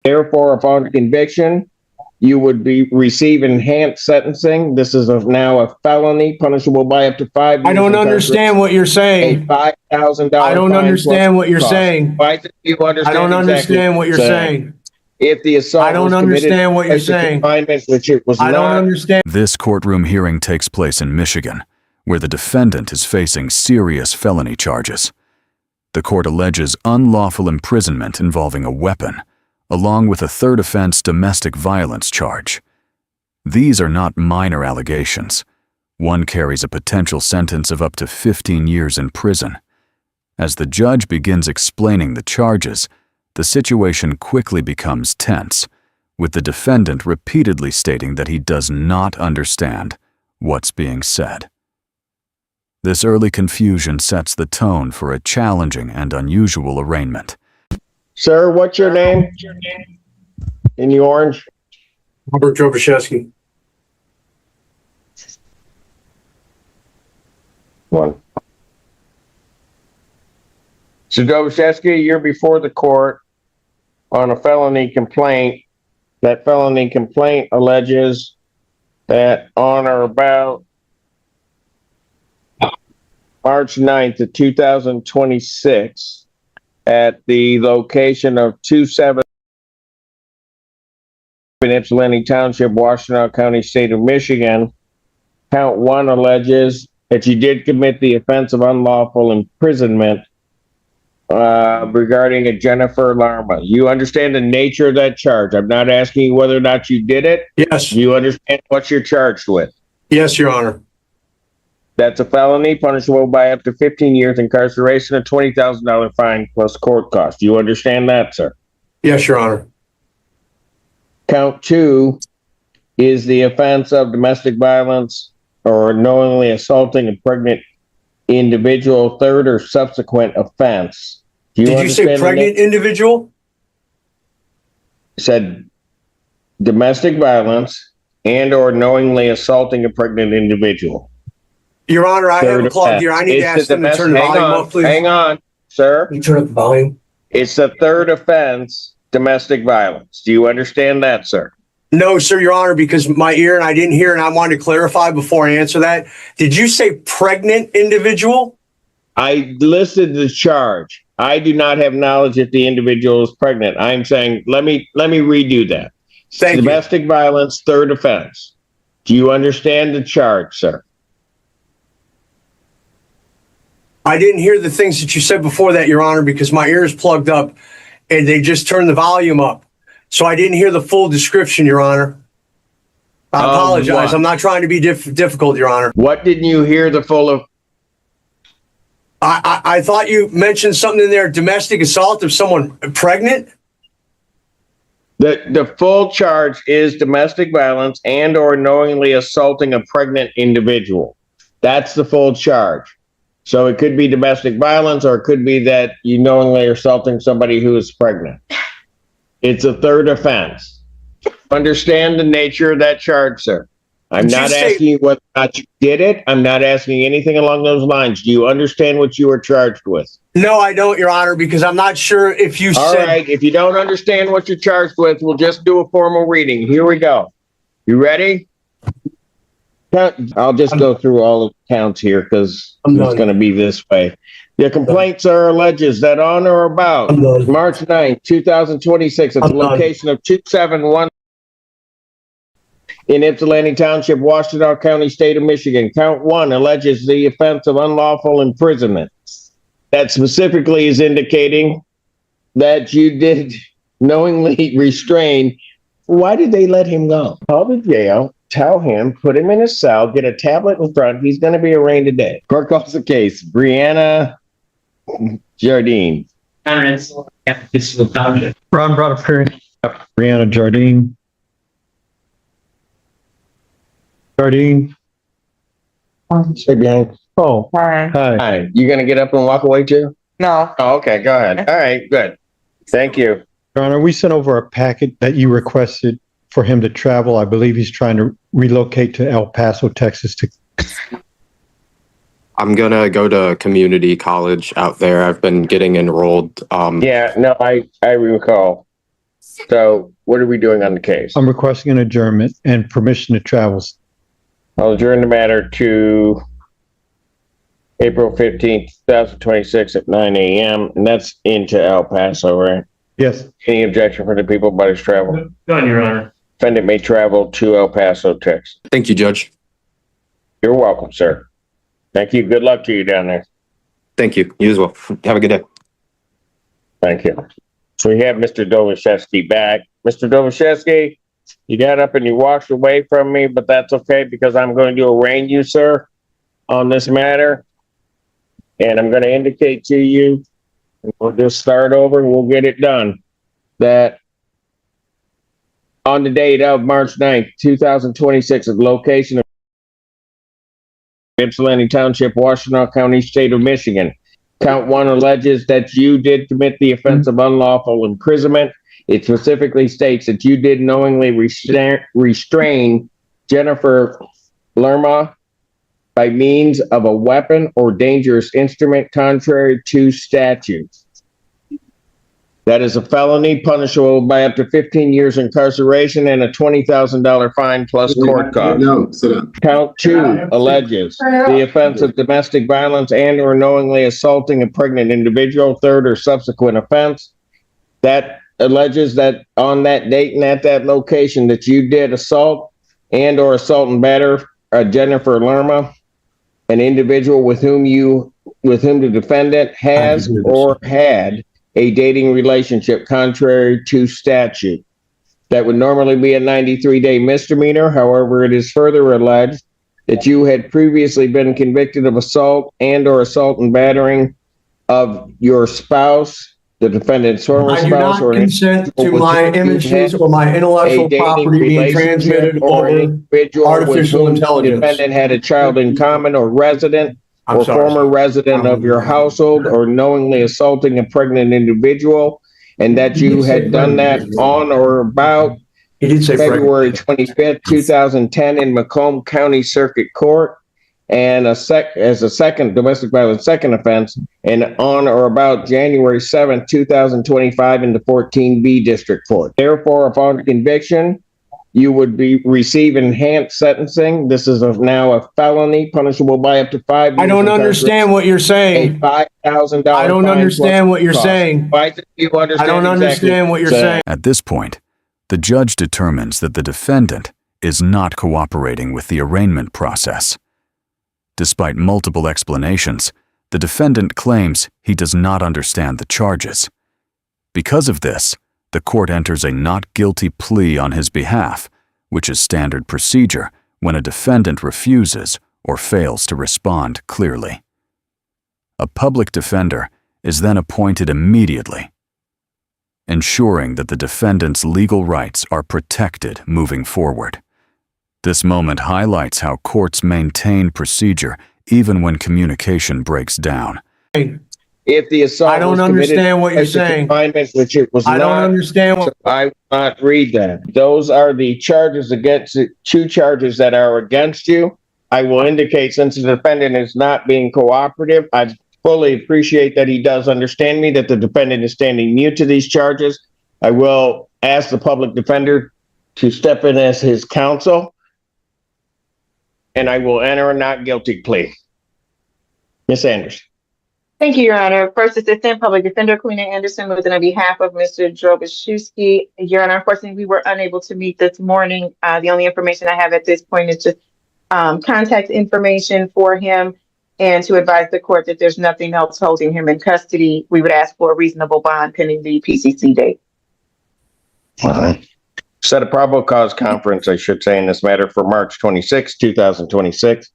Therefore, upon conviction, you would receive enhanced sentencing. This is now a felony punishable by up to 5 years. I don't understand what you're saying. $5,000. I don't understand what you're saying. Why do you understand? I don't understand what you're saying. If the assault I don't understand what you're saying. Which it was I don't understand. This courtroom hearing takes place in Michigan, where the defendant is facing serious felony charges. The court alleges unlawful imprisonment involving a weapon, along with a third offense domestic violence charge. These are not minor allegations. One carries a potential sentence of up to 15 years in prison. As the judge begins explaining the charges, the situation quickly becomes tense, with the defendant repeatedly stating that he does not understand what's being said. This early confusion sets the tone for a challenging and unusual arraignment. Sir, what's your name? In the orange? Robert Drobashevsky. One. So, Drobashevsky, you're before the court on a felony complaint. That felony complaint alleges that on or about March 9th of 2026, at the location of 27 in Ypsilanti Township, Washtenaw County, State of Michigan, count 1 alleges that you did commit the offense of unlawful imprisonment regarding a Jennifer Larma. You understand the nature of that charge? I'm not asking you whether or not you did it. Yes. You understand what you're charged with? Yes, Your Honor. That's a felony punishable by up to 15 years incarceration, a $20,000 fine plus court costs. You understand that, sir? Yes, Your Honor. Count 2 is the offense of domestic violence or knowingly assaulting a pregnant individual, third or subsequent offense. Did you say pregnant individual? Said domestic violence and or knowingly assaulting a pregnant individual. Your Honor, I have a clock here. I need to ask them to turn the volume up, please. Hang on, sir. Can you turn up the volume? It's the third offense, domestic violence. Do you understand that, sir? No, sir, Your Honor, because my ear and I didn't hear, and I wanted to clarify before I answer that. Did you say pregnant individual? I listed the charge. I do not have knowledge that the individual is pregnant. I'm saying, let me redo that. Thank you. Domestic violence, third offense. Do you understand the charge, sir? I didn't hear the things that you said before that, Your Honor, because my ear is plugged up and they just turned the volume up. So I didn't hear the full description, Your Honor. I apologize. I'm not trying to be difficult, Your Honor. What didn't you hear the full of? I thought you mentioned something in there, domestic assault of someone pregnant. The full charge is domestic violence and or knowingly assaulting a pregnant individual. That's the full charge. So it could be domestic violence, or it could be that you knowingly are assaulting somebody who is pregnant. It's a third offense. Understand the nature of that charge, sir. I'm not asking you whether or not you did it. I'm not asking anything along those lines. Do you understand what you were charged with? No, I don't, Your Honor, because I'm not sure if you said... All right, if you don't understand what you're charged with, we'll just do a formal reading. Here we go. You ready? I'll just go through all of the counts here because it's going to be this way. The complaint, sir, alleges that on or about March 9, 2026, at the location of 271 in Ypsilanti Township, Washtenaw County, State of Michigan, count 1 alleges the offense of unlawful imprisonment. That specifically is indicating that you did knowingly restrain. Why did they let him go? Call the jail, tell him, put him in his cell, get a tablet in front. He's going to be arraigned today. Court calls the case. Brianna Jardine. Ron brought up her. Brianna Jardine. Jardine. Stay behind. Oh, Hi. hi. Hi. You going to get up and walk away too? No. Oh, okay. Go ahead. All right. Good. Thank you. Your Honor, we sent over a packet that you requested for him to travel. I believe he's trying to relocate to El Paso, Texas. I'm going to go to community college out there. I've been getting enrolled. Yeah, no, I recall. So what are we doing on the case? I'm requesting an adjournment and permission to travel. I'll adjourn the matter to April 15th, 2026 at 9 a.m. And that's into El Paso, right? Yes, Any objection from the people about his travel? None, Your Honor. Defendant may travel to El Paso, Texas. Thank you, Judge. You're welcome, sir. Thank you. Good luck to you down there. Thank you. You as well. Have a good day. Thank you. So we have Mr. Dovashevsky back. Mr. Dovashevsky, you got up and you walked away from me, but that's okay because I'm going to arraign you, sir, on this matter. And I'm going to indicate to you, and we'll just start over and we'll get it done, that on the date of March 9th, 2026, at the location of Ypsilanti Township, Washtenaw County, State of Michigan, Count 1 alleges that you did commit the offense of unlawful imprisonment. It specifically states that you did knowingly restrain Jennifer Lerma by means of a weapon or dangerous instrument contrary to statute. That is a felony punishable by up to 15 years incarceration and a $20,000 fine plus court costs. No, sit down. Count 2 alleges the offense of domestic violence and or knowingly assaulting a pregnant individual, third or subsequent offense. That alleges that on that date and at that location that you did assault and or assault and batter Jennifer Lerma, an individual with whom the defendant has or had a dating relationship contrary to statute. That would normally be a 93-day misdemeanor. However, it is further alleged that you had previously been convicted of assault and or assault and battering of your spouse, the defendant's former I do spouse, not or an consent to individual my with whom you images had or my a intellectual dating property being relationship transmitted or an over individual with artificial whom the intelligence. defendant had a child in common or resident I'm or sorry, former sir. resident of your household, or knowingly assaulting a pregnant individual, and that you had done that on or about He did say February 25th, 2010 in Macomb County Circuit Court, and as a second domestic violence second offense, and on or about January 7th, 2025 in the 14B District Court. Therefore, upon conviction, you would receive enhanced sentencing. This is now a felony punishable by up to 5 years. I don't understand what you're A saying. $5,000 I don't fine understand plus what you're cost. saying. Why do you understand? I don't understand what you're saying. At this point, the judge determines that the defendant is not cooperating with the arraignment process. Despite multiple explanations, the defendant claims he does not understand the charges. Because of this, the court enters a not guilty plea on his behalf, which is standard procedure when a defendant refuses or fails to respond clearly. A public defender is then appointed immediately, ensuring that the defendant's legal rights are protected moving forward. This moment highlights how courts maintain procedure even when communication breaks down. If the assault I don't was committed understand what you're as a saying. confinement, which it was I don't not, understand what. so I will not read that. Those are the charges against, 2 charges that are against you. I will indicate, since the defendant is not being cooperative, I fully appreciate that he does understand me, that the defendant is standing mute to these charges. I will ask the public defender to step in as his counsel, and I will enter a not guilty plea. Ms. Anderson. Thank you, Your Honor. First Assistant Public Defender Queen Anderson, within on behalf of Mr. Drobashewski. Your Honor, unfortunately, we were unable to meet this morning. The only information I have at this point is just contact information for him and to advise the court that there's nothing else holding him in custody. We would ask for a reasonable bond pending the PCC date. Set a probable cause conference, I should say, in this matter for March 26, 2026,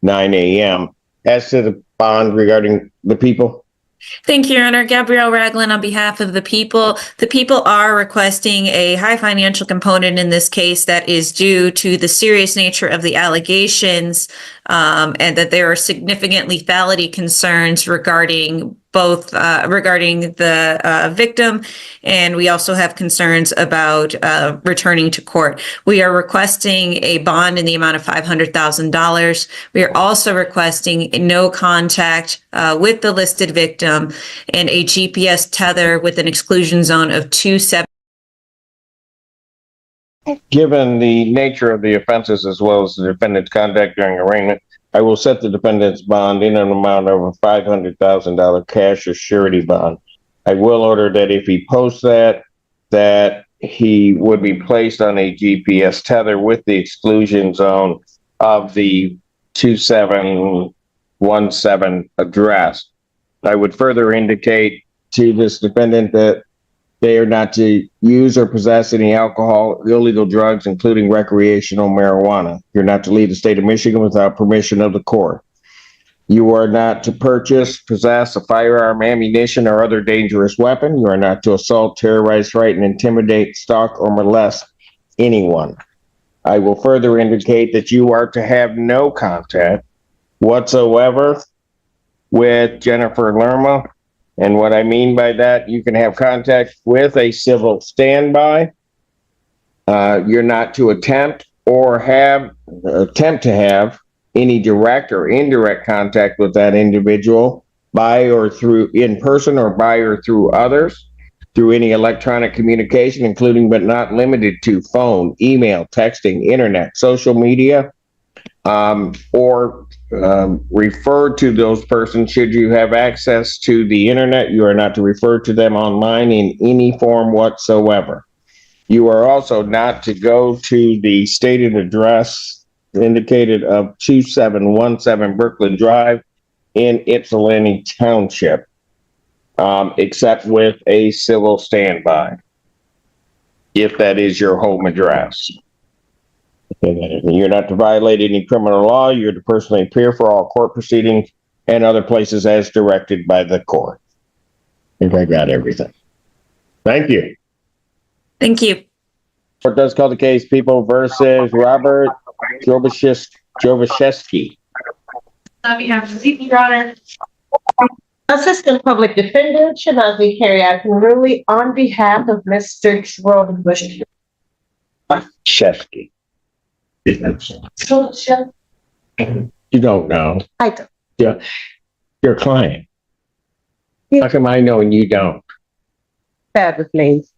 9 a.m. As to the bond regarding the people. Thank you, Your Honor. Gabrielle Ragland on behalf of the people. The people are requesting a high financial component in this case that is due to the serious nature of the allegations, and that there are significant lethality concerns regarding both regarding the victim, and we also have concerns about returning to court. We are requesting a bond in the amount of $500,000. We are also requesting no contact with the listed victim and a GPS tether with an exclusion zone of 270 Given the nature of the offenses as well as the defendant's conduct during arraignment, I will set the defendant's bond in an amount of a $500,000 cash or surety bond. I will order that if he posts that he would be placed on a GPS tether with the exclusion zone of the 2717 address. I would further indicate to this defendant that they are not to use or possess any alcohol, illegal drugs, including recreational marijuana. You're not to leave the state of Michigan without permission of the court. You are not to purchase, possess a firearm, ammunition, or other dangerous weapon. You are not to assault, terrorize, frighten, intimidate, stalk, or molest anyone. I will further indicate that you are to have no contact whatsoever with Jennifer Lerma. And what I mean by that, you can have contact with a civil standby. You're not to attempt to have any direct or indirect contact with that individual by or through in person or by or through others, through any electronic communication, including but not limited to phone, email, texting, internet, social media, or refer to those persons should you have access to the internet. You are not to refer to them online in any form whatsoever. You are also not to go to the stated address indicated of 2717 Brooklyn Drive in Ypsilanti Township, except with a civil standby, if that is your home address. You're not to violate any criminal law. You're to personally appear for all court proceedings and other places as directed by the court. I think I got everything. Thank you. Thank you. Court does call the case People versus Robert Jovashevsky. On behalf of the people, Your Honor. Assistant Public Defender should not be carried out really on behalf of Mr. Drobashevsky. Shevsky. You don't know. I don't. Yeah. Your client. Yeah. How come I know and you don't? Bad with names.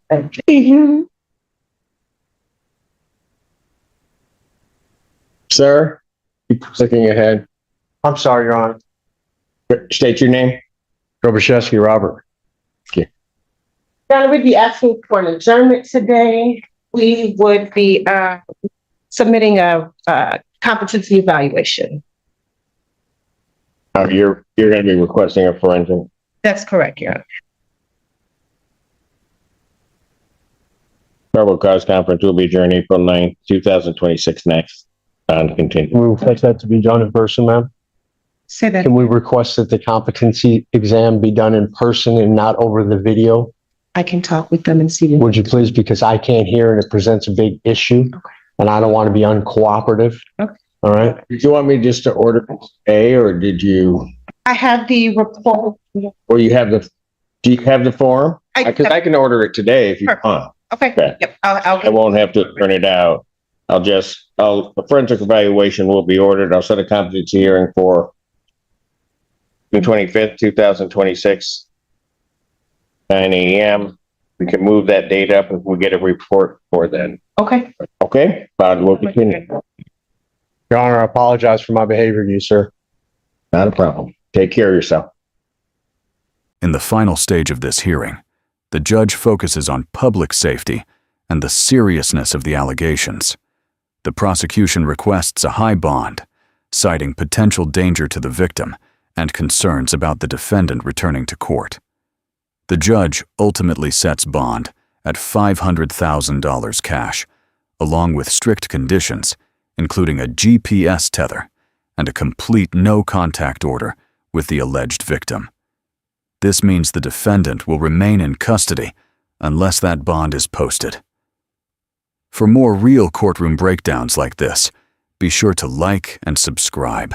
Sir, keep looking ahead. I'm sorry, Your Honor. State your name. Drobashevsky Robert. Your Honor, we'd be asking for an adjournment today. We would be submitting a competency evaluation. You're going to be requesting a forensic. That's correct, Your Honor. Probable cause conference will be adjourned April 9th, 2026 next. Continue. We request that to be done in person, ma'am. Say that. Can we request that the competency exam be done in person and not over the video? I can talk with them and see. Would you please? Because I can't hear and it presents a big issue. Okay. And I don't want to be uncooperative. Okay. All right. Did you want me just to order A, or did you? I have the report. Or you have the? Do you have the form? I- Because I can order it today if you Perfect. want. Okay. Okay. Yep. I won't have to print it out. A forensic evaluation will be ordered. I'll set a competency hearing for June 25th, 2026, 9 a.m. We can move that date up if we get a report for then. Okay. Okay, Bob, we'll continue. Your Honor, I apologize for my behavior to you, sir. Not a problem. Take care of yourself. In the final stage of this hearing, the judge focuses on public safety and the seriousness of the allegations. The prosecution requests a high bond, citing potential danger to the victim and concerns about the defendant returning to court. The judge ultimately sets bond at $500,000 cash, along with strict conditions, including a GPS tether and a complete no-contact order with the alleged victim. This means the defendant will remain in custody unless that bond is posted. For more real courtroom breakdowns like this, be sure to like and subscribe.